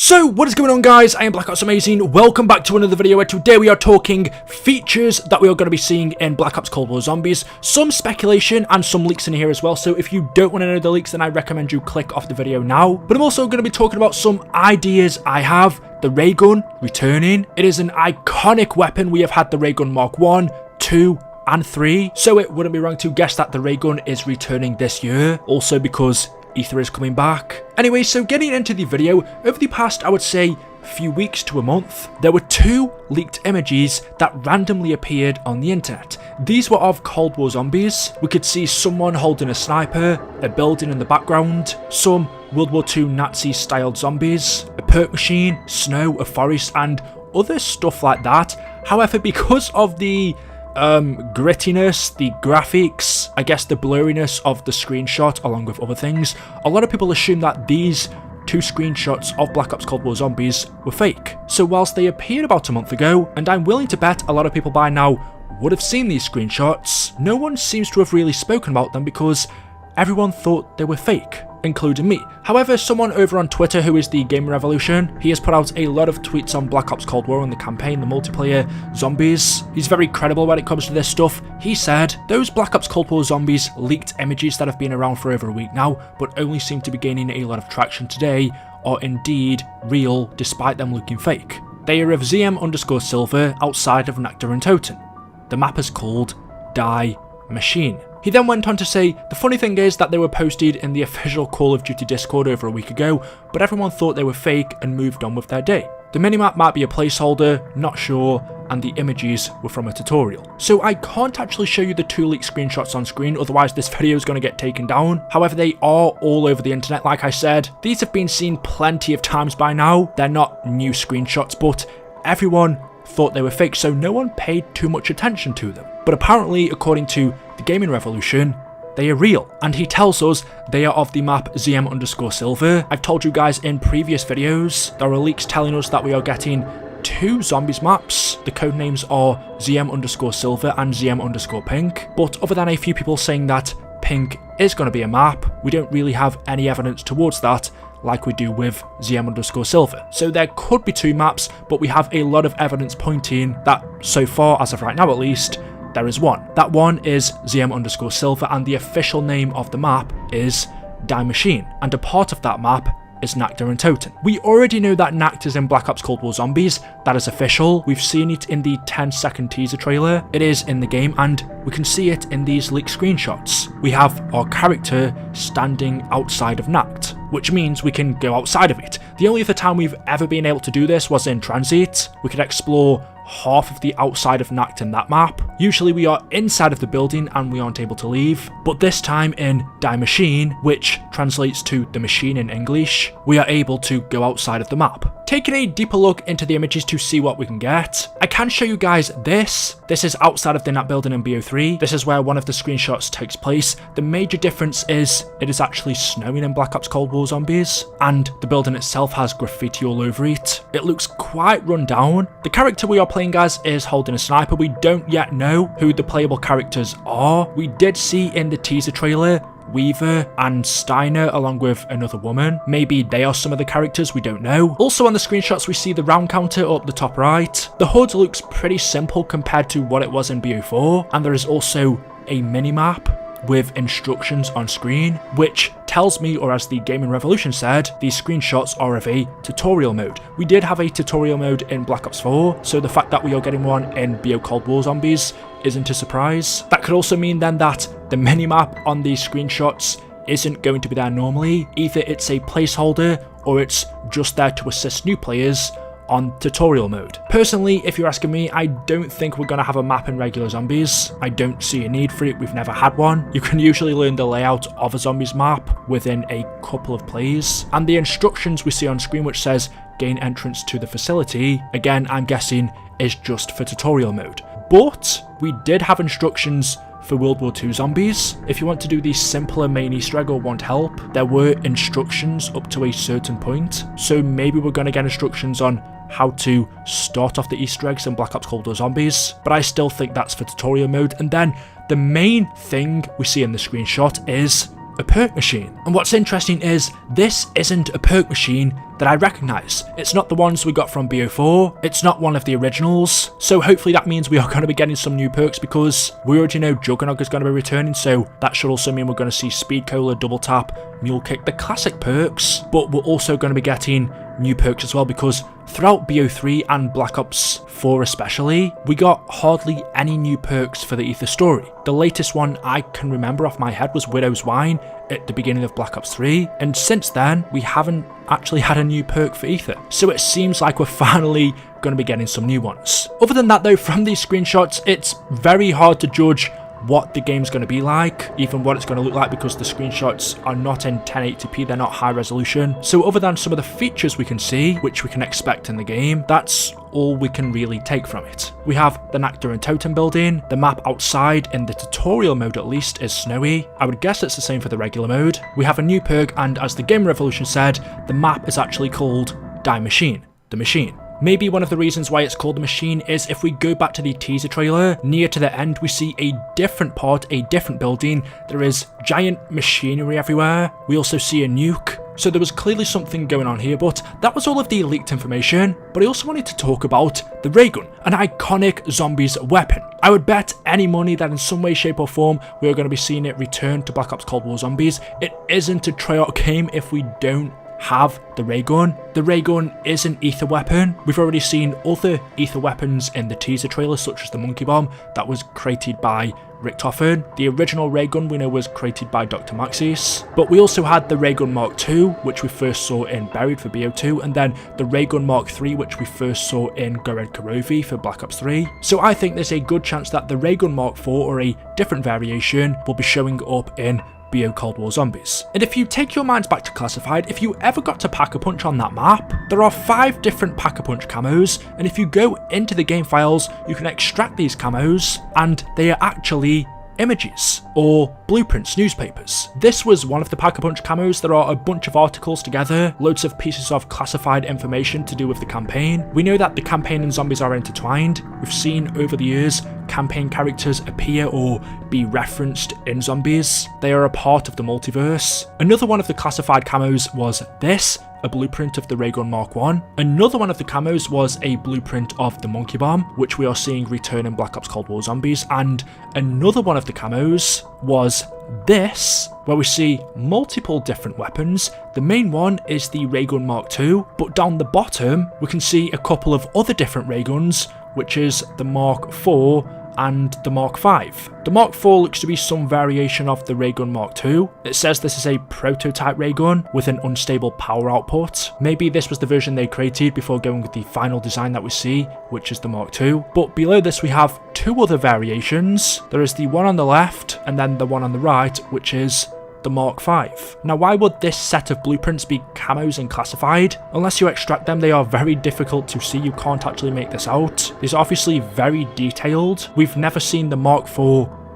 So what is going on, guys? I am Black Ops Amazing. Welcome back to another video where today we are talking features that we are going to be seeing in Black Ops Cold War Zombies, some speculation and some leaks in here as well. So if you don't want to know the leaks, then I recommend you click off the video now. But I'm also going to be talking about some ideas I have. The RAYGUN returning. It is an iconic weapon. We have had the RAYGUN Mark 1, 2 and 3. So it wouldn't be wrong to guess that the RAYGUN is returning this year. Also because Ether is coming back. Anyway, so getting into the video, over the past, I would say, few weeks to a month, there were two leaked images that randomly appeared on the internet. These were of Cold War zombies. We could see someone holding a sniper, a building in the background, some World War II Nazi-styled zombies, a perk machine, snow, a forest, and other stuff like that. However, because of the grittiness, the graphics, I guess the blurriness of the screenshot along with other things, a lot of people assume that these two screenshots of Black Ops Cold War Zombies were fake. So whilst they appeared about a month ago, and I'm willing to bet a lot of people by now would have seen these screenshots, no one seems to have really spoken about them because everyone thought they were fake, including me. However, someone over on Twitter who is the Gaming Revolution, he has put out a lot of tweets on Black Ops Cold War and the campaign, the multiplayer, zombies. He's very credible when it comes to this stuff. He said, those Black Ops Cold War Zombies leaked images that have been around for over a week now, but only seem to be gaining a lot of traction today, are indeed real despite them looking fake. They are of ZM_Silver outside of Nectar and Toten. The map is called Die Machine. He then went on to say, the funny thing is that they were posted in the official Call of Duty Discord over a week ago, but everyone thought they were fake and moved on with their day. The minimap might be a placeholder, not sure, and the images were from a tutorial. So I can't actually show you the two leaked screenshots on screen, otherwise this video is going to get taken down. However, they are all over the internet, like I said. These have been seen plenty of times by now. They're not new screenshots, but everyone thought they were fake, so no one paid too much attention to them. But apparently, according to the Gaming Revolution, they are real, and he tells us they are of the map ZM_Silver. I've told you guys in previous videos, there are leaks telling us that we are getting two zombies maps. The codenames are ZM_Silver and ZM_Pink, but other than a few people saying that Pink is going to be a map, we don't really have any evidence towards that like we do with ZM_Silver. So there could be two maps, but we have a lot of evidence pointing that so far, as of right now at least, there is one. That one is ZM_Silver, and the official name of the map is Die Machine, and a part of that map is Nectar and Toten. We already know that Nectar's in Black Ops Cold War Zombies. That is official. We've seen it in the 10-second teaser trailer. It is in the game, and we can see it in these leaked screenshots. We have our character standing outside of Nact, which means we can go outside of it. The only other time we've ever been able to do this was in Transit. We could explore half of the outside of Nact in that map. Usually we are inside of the building and we aren't able to leave, but this time in Die Machine, which translates to the machine in English, we are able to go outside of the map. Taking a deeper look into the images to see what we can get, I can show you guys this. This is outside of the Nat building in BO3. This is where one of the screenshots takes place. The major difference is it is actually snowing in Black Ops Cold War Zombies, and the building itself has graffiti all over it. It looks quite run down. The character we are playing as is holding a sniper. We don't yet know who the playable characters are. We did see in the teaser trailer Weaver and Steiner along with another woman. Maybe they are some of the characters, we don't know. Also on the screenshots we see the round counter up the top right. The HUD looks pretty simple compared to what it was in BO4, and there is also a mini-map with instructions on screen, which tells me, or as the Gaming Revolution said, these screenshots are of a tutorial mode. We did have a tutorial mode in Black Ops 4, so the fact that we are getting one in BO Cold War Zombies isn't a surprise. That could also mean then that the minimap on these screenshots isn't going to be there normally. Either it's a placeholder or it's just there to assist new players on tutorial mode. Personally, if you're asking me, I don't think we're going to have a map in regular zombies. I don't see a need for it. We've never had one. You can usually learn the layout of a zombies map within a couple of plays, and the instructions we see on screen which says gain entrance to the facility, again I'm guessing is just for tutorial mode. But we did have instructions for World War II zombies. If you want to do the simpler main Easter egg or want help, there were instructions up to a certain point, so maybe we're going to get instructions on how to start off the Easter eggs in Black Ops Cold War Zombies, but I still think that's for tutorial mode. And then the main thing we see in the screenshot is a perk machine. And what's interesting is this isn't a perk machine, that I recognise. It's not the ones we got from BO4, it's not one of the originals, so hopefully that means we are going to be getting some new perks, because we already know Juggernog is going to be returning, so that should also mean we're going to see Speed Cola, Double Tap, Mule Kick, the classic perks, but we're also going to be getting new perks as well, because throughout BO3 and Black Ops 4 especially, we got hardly any new perks for the Ether story. The latest one I can remember off my head was Widow's Wine at the beginning of Black Ops 3, and since then we haven't actually had a new perk for Ether, so it seems like we're finally going to be getting some new ones. Other than that though, from these screenshots, it's very hard to judge what the game's going to be like, even what it's going to look like, because the screenshots are not in 1080p, they're not high resolution. So other than some of the features we can see, which we can expect in the game, that's all we can really take from it. We have the Nectar and Totem building, the map outside in the tutorial mode at least is snowy. I would guess it's the same for the regular mode. We have a new perk, and as the Game Revolution said, the map is actually called Die Machine, the machine. Maybe one of the reasons why it's called the machine is if we go back to the teaser trailer, near to the end we see a different part, a different building. There is giant machinery everywhere. We also see a nuke. So there was clearly something going on here, but that was all of the leaked information. But I also wanted to talk about the RAYGUN, an iconic zombies weapon. I would bet any money that in some way, shape or form we are going to be seeing it return to Black Ops Cold War Zombies. It isn't a Treyarch game if we don't have the RAYGUN. The RAYGUN is an ether weapon. We've already seen other ether weapons in the teaser trailer, such as the Monkey Bomb that was created by Rick Toffin. The original RAYGUN we know was created by Dr. Maxis, but we also had the RAYGUN Mark II, which we first saw in Buried for BO2, and then the RAYGUN Mark III, which we first saw in Gored Karovi for Black Ops 3. So I think there's a good chance that the RAYGUN Mark IV, or a different variation, will be showing up in BO Cold War Zombies. And if you take your minds back to Classified, if you ever got to Pack-a-Punch on that map, there are 5 different Pack-a-Punch camos, and if you go into the game files, you can extract these camos, and they are actually images or blueprints, newspapers. This was one of the Pack-a-Punch camos. There are a bunch of articles together, loads of pieces of classified information to do with the campaign. We know that the campaign and zombies are intertwined. We've seen over the years campaign characters appear or be referenced in zombies. They are a part of the multiverse. Another one of the classified camos was this, a blueprint of the RAYGUN Mark I. Another one of the camos was a blueprint of the Monkey Bomb, which we are seeing return in Black Ops Cold War Zombies. And another one of the camos was this, where we see multiple different weapons. The main one is the RAYGUN Mark II, but down the bottom we can see a couple of other different RAYGUNs, which is the Mark IV and the Mark V. The Mark IV looks to be some variation of the RAYGUN Mark II. It says this is a prototype RAYGUN with an unstable power output. Maybe this was the version they created before going with the final design that we see, which is the Mark II. But below this we have 2 other variations. There is the one on the left and then the one on the right, which is the Mark V. Now, why would this set of blueprints be camos and classified? Unless you extract them, they are very difficult to see. You can't actually make this out. These are obviously very detailed. We've never seen the Mark IV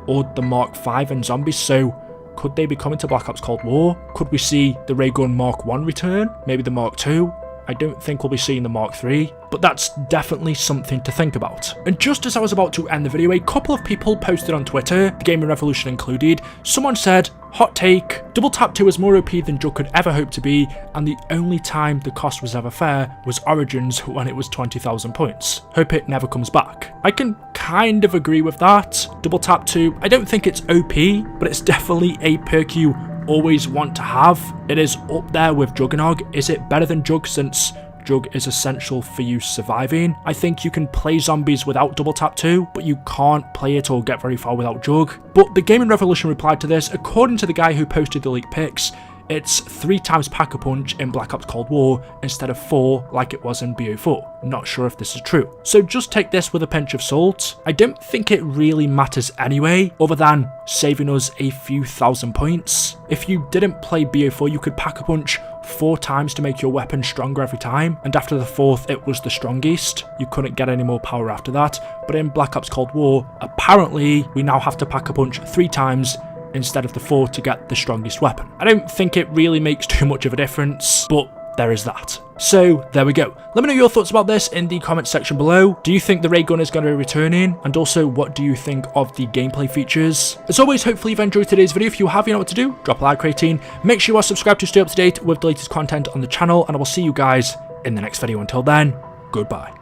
or the Mark V in zombies, so could they be coming to Black Ops Cold War? Could we see the RAYGUN Mark I return? Maybe the Mark II? I don't think we'll be seeing the Mark III, but that's definitely something to think about. And just as I was about to end the video, a couple of people posted on Twitter, the Gaming Revolution included. Someone said, hot take, Double Tap 2 is more OP than Jug could ever hope to be, and the only time the cost was ever fair was Origins when it was 20,000 points. Hope it never comes back. I can kind of agree with that. Double Tap 2, I don't think it's OP, but it's definitely a perk you always want to have. It is up there with Juggernog. Is it better than Jug since Jug is essential for you surviving? I think you can play zombies without Double Tap 2, but you can't play it or get very far without Jug. But the Gaming Revolution replied to this. According to the guy who posted the leaked pics, it's 3 times Pack-a-Punch in Black Ops Cold War instead of 4 like it was in BO4. Not sure if this is true. So just take this with a pinch of salt. I don't think it really matters anyway, other than saving us a few thousand points. If you didn't play BO4, you could Pack-a-Punch 4 times to make your weapon stronger every time, and after the 4th it was the strongest. You couldn't get any more power after that. But in Black Ops Cold War, apparently we now have to Pack-a-Punch 3 times instead of the 4 to get the strongest weapon. I don't think it really makes too much of a difference, but there is that. So there we go. Let me know your thoughts about this in the comment section below. Do you think the ray gun is going to be returning? And also, what do you think of the gameplay features? As always, hopefully you've enjoyed today's video. If you have, you know what to do. Drop a like rating. Make sure you are subscribed to stay up to date with the latest content on the channel. And I will see you guys in the next video. Until then, goodbye.